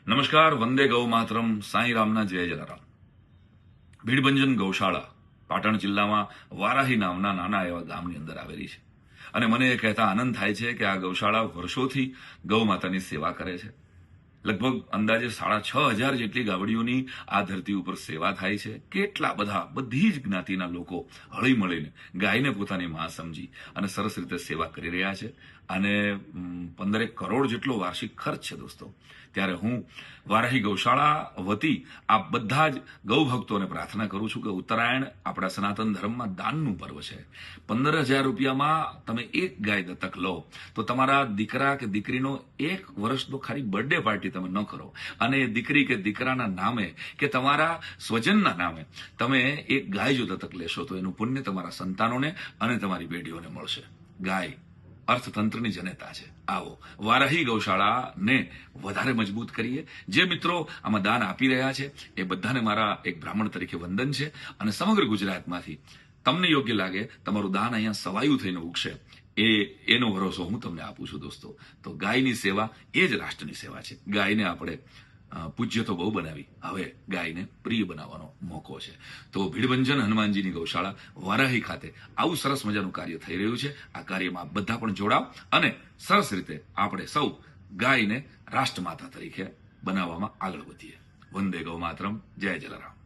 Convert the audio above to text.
નમસ્કાર, વંદે ગૌ માતરમ, સાંઈ રામના જય જલારામ. ભીડભંજન ગૌશાળા પાટણ જિલ્લામાં વારાહી નામના નાના એવા ગામની અંદર આવેલી છે. અને મને એ કહેતા આનંદ થાય છે કે આ ગૌશાળા વર્ષોથી ગૌ માતાની સેવા કરે છે. લગભગ અંદાજે 6,500 જેટલી ગાવડીઓની આ ધરતી ઉપર સેવા થાય છે. કેટલા બધા, બધી જ જ્ઞાતિના લોકો હળી મળીને ગાયને પોતાની માં સમજી અને સરસ રીતે સેવા કરી રહ્યા છે. અને 15 કરોડ જેટલો વાર્ષિક ખર્ચ છે દોસ્તો. ત્યારે હું વારાહી ગૌશાળા વતી આ બધા જ ગૌ ભક્તોને પ્રાર્થના કરું છું કે ઉત્તરાયણ આપણા સનાતન ધર્મમાં દાનનું પર્વ છે. 15,000 રૂપિયામાં તમે એક ગાય દત્તક લો તો તમારા દીકરા કે દીકરીનો 1 વર્ષનો ખાલી બર્થડે પાર્ટી તમે ન કરો અને એ દીકરી કે દીકરાના નામે કે તમારા સ્વજનના નામે તમે એક ગાય જો દત્તક લેશો તો એનું પુણ્ય તમારા સંતાનોને અને તમારી પેઢીઓને મળશે. ગાય અર્થતંત્રની જનેતા છે. આવો વારાહી ગૌશાળાને વધારે મજબૂત કરીએ. જે મિત્રો આમાં દાન આપી રહ્યા છે એ બધાને મારા એક બ્રાહ્મણ તરીકે વંદન છે. અને સમગ્ર ગુજરાતમાંથી તમને યોગ્ય લાગે તમારું દાન અહીંયા સવાયું થઈને ઉગશે એનો ભરોસો હું તમને આપું છું દોસ્તો. તો ગાયની સેવા એ જ રાષ્ટ્રની સેવા છે. ગાયને આપણે પૂજ્ય તો બહુ બનાવી, હવે ગાયને પ્રિય બનાવવાનો મોકો છે. તો ભીડભંજન હનુમાનજીની ગૌશાળા વારાહી ખાતે આવું સરસ મજાનું કાર્ય થઈ રહ્યું છે. આ કાર્યમાં બધા પણ જોડાવ અને સરસ રીતે આપણે સૌ ગાયને રાષ્ટ્રમાતા તરીકે બનાવવામાં આગળ વધીએ. વંદે ગૌ માતરમ, જય જલારામ.